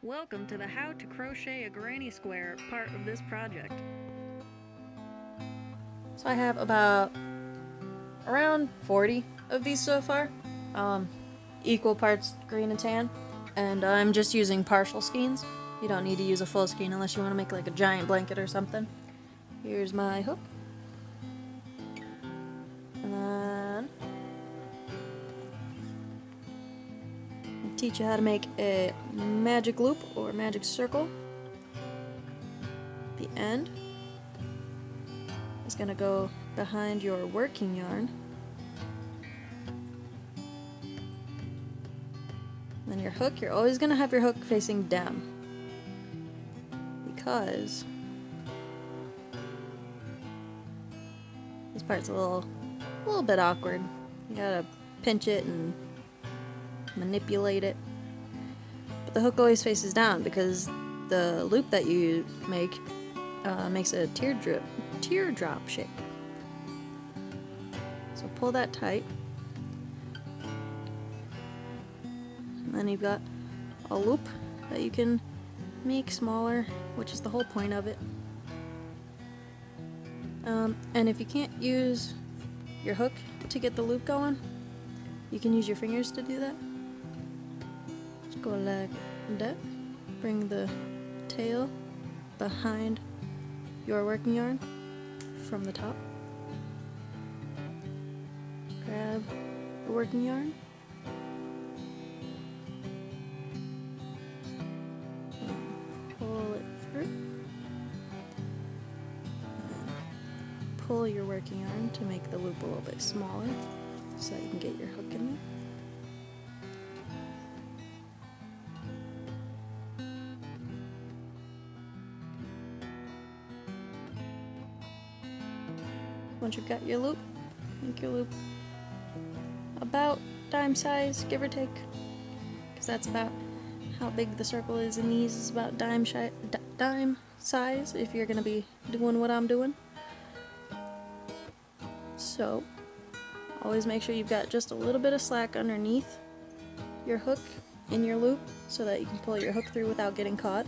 Welcome to the How to Crochet a Granny Square part of this project. So I have about around 40 of these so far, equal parts green and tan, and I'm just using partial skeins. You don't need to use a full skein unless you want to make like a giant blanket or something. Here's my hook, and then I'll teach you how to make a magic loop or magic circle. The end is going to go behind your working yarn. Then your hook, you're always going to have your hook facing down, because this part's a little bit awkward. You gotta pinch it and manipulate it. But the hook always faces down because the loop that you make makes a teardrop shape. So pull that tight. And then you've got a loop that you can make smaller, which is the whole point of it. And if you can't use your hook to get the loop going, you can use your fingers to do that. Just go like that. Bring the tail behind your working yarn from the top. Grab the working yarn. Pull it through. Pull your working yarn to make the loop a little bit smaller so that you can get your hook in there. Once you've got your loop, make your loop about dime size, give or take, because that's about how big the circle is in these. Is about dime size if you're going to be doing what I'm doing. So always make sure you've got just a little bit of slack underneath your hook in your loop so that you can pull your hook through without getting caught.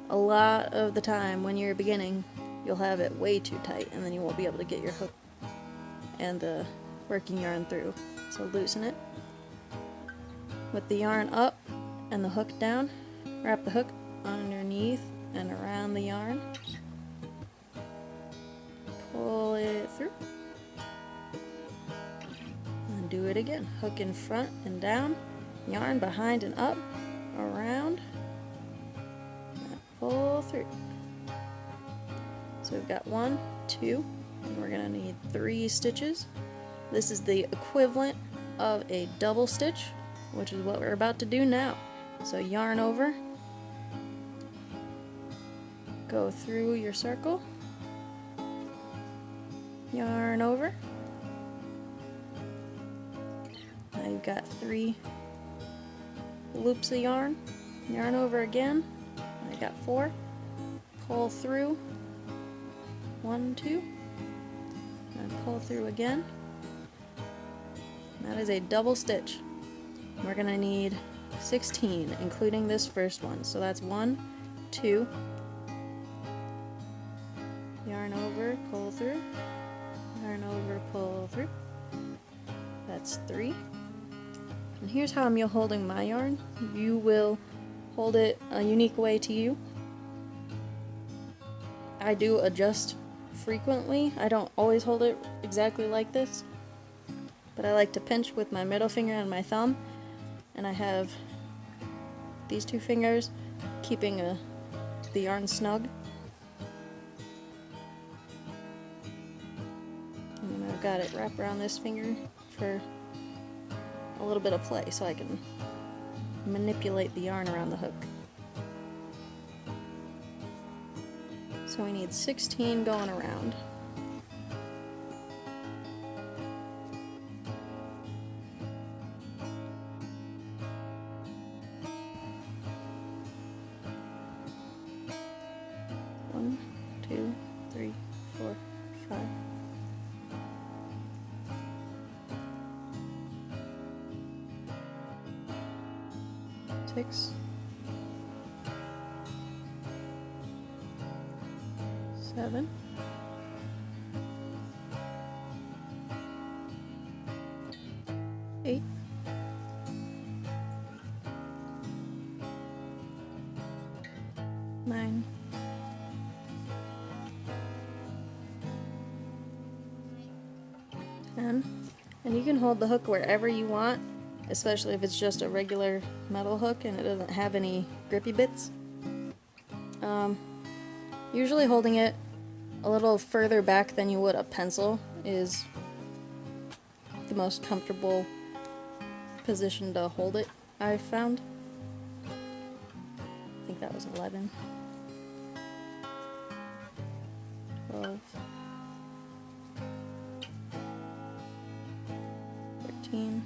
A lot of the time when you're beginning, you'll have it way too tight and then you won't be able to get your hook and the working yarn through. So loosen it with the yarn up and the hook down. Wrap the hook underneath and around the yarn. Pull it through. And do it again. Hook in front and down, yarn behind and up, around, and pull through. So we've got 1, 2, and we're going to need 3 stitches. This is the equivalent of a double stitch, which is what we're about to do now. So yarn over, go through your circle, yarn over. Now you've got 3 loops of yarn, yarn over again. I got 4, pull through, 1, 2, and pull through again. That is a double stitch. We're going to need 16, including this first one. So that's 1, 2, yarn over, pull through, yarn over, pull through. That's 3. And here's how I'm holding my yarn. You will hold it a unique way to you. I do adjust frequently. I don't always hold it exactly like this, but I like to pinch with my middle finger and my thumb, and I have these 2 fingers keeping the yarn snug. And then I've got it wrapped around this finger for a little bit of play so I can manipulate the yarn around the hook. So we need 16 going around. One, 2, 3, 4, 5. 6, 7, 8, 9, 10, and you can hold the hook wherever you want, especially if it's just a regular metal hook and it doesn't have any grippy bits. Usually holding it a little further back than you would a pencil is the most comfortable position to hold it, I've found. I think that was 11, 12, 13,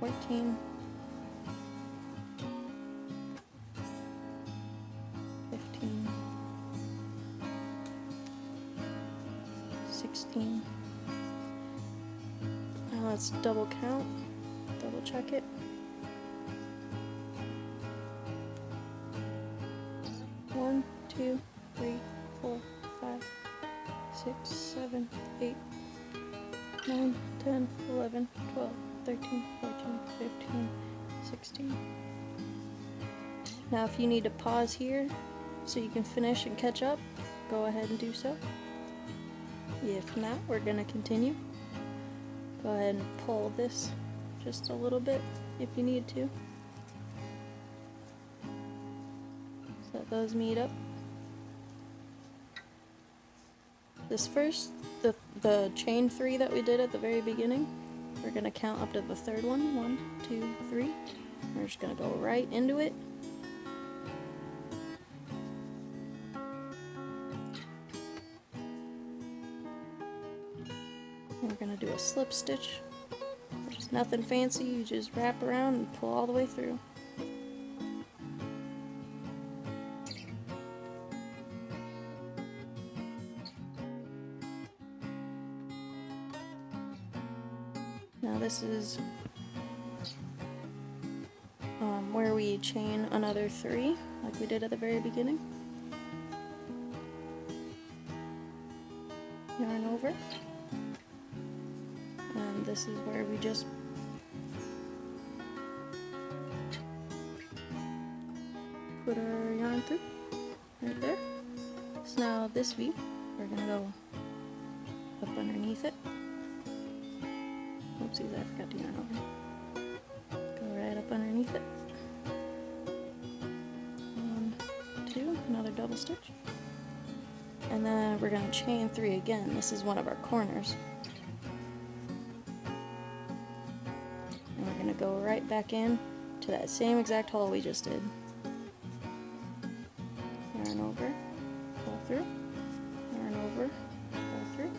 14, 15, 16. Now let's double count, double check it. 1, 2, 3, 4, 5, 6, 7, 8, 9, 10, 11, 12, 13, 14, 15, 16. Now if you need to pause here so you can finish and catch up, go ahead and do so. If not, we're going to continue. Go ahead and pull this just a little bit if you need to. Let those meet up. This first, the chain 3 that we did at the very beginning, we're going to count up to the third one. 1, 2, 3. We're just going to go right into it. We're going to do a slip stitch, which is nothing fancy. You just wrap around and pull all the way through. Now this is where we chain another 3, like we did at the very beginning. Yarn over. And this is where we just put our yarn through, right there. So now this V, we're going to go up underneath it. Oopsies, I forgot to yarn over. Go right up underneath it. 1, 2, another double stitch. And then we're going to chain 3 again. This is one of our corners. And we're going to go right back in to that same exact hole we just did. Yarn over, pull through, yarn over, pull through,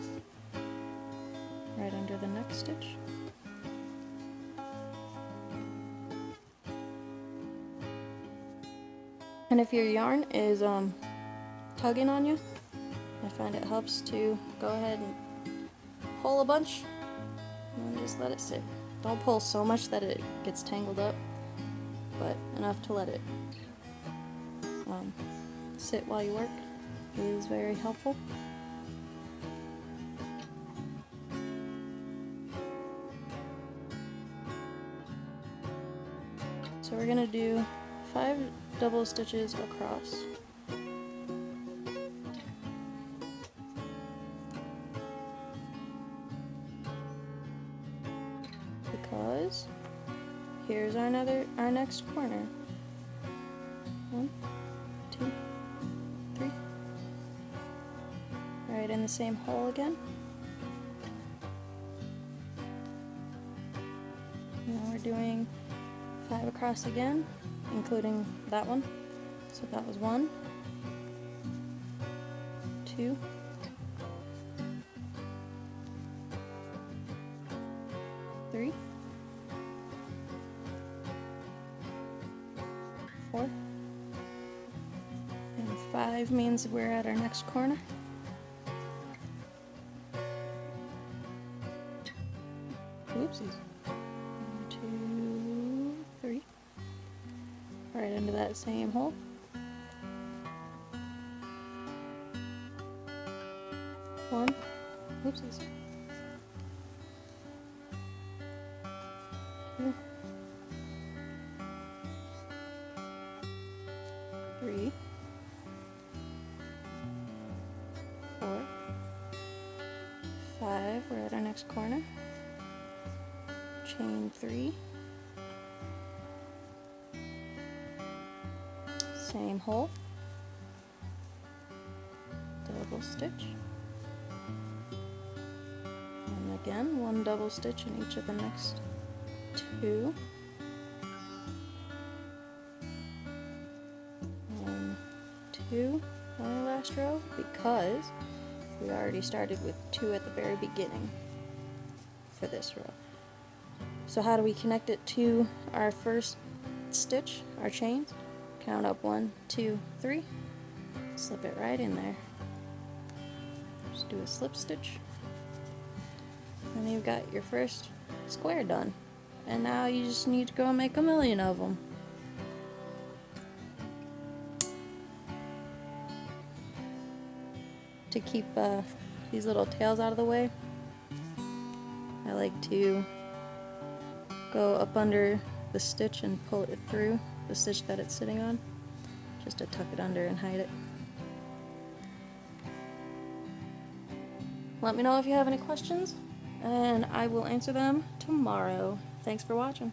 right under the next stitch. And if your yarn is tugging on you, I find it helps to go ahead and pull a bunch and just let it sit. Don't pull so much that it gets tangled up, but enough to let it sit while you work is very helpful. So we're going to do 5 double stitches across. Because here's our next corner. 1, 2, 3. Right in the same hole again. Now we're doing 5 across again, including that one. So that was 1, 2, 3, 4, and 5 means we're at our next corner. Oopsies. 1, 2, 3. right into that same hole. One, oopsies. Two, three, four, five. We're at our next corner. Chain 3. Same hole. Double stitch. And again, one double stitch in each of the next 2. 1, 2 on our last row, because we already started with 2 at the very beginning for this row. So how do we connect it to our first stitch, our chains? Count up 1, 2, 3, slip it right in there. Just do a slip stitch, and you've got your first square done. And now you just need to go and make a million of them. To keep these little tails out of the way, I like to go up under the stitch and pull it through the stitch that it's sitting on, just to tuck it under and hide it. Let me know if you have any questions, and I will answer them tomorrow. Thanks for watching.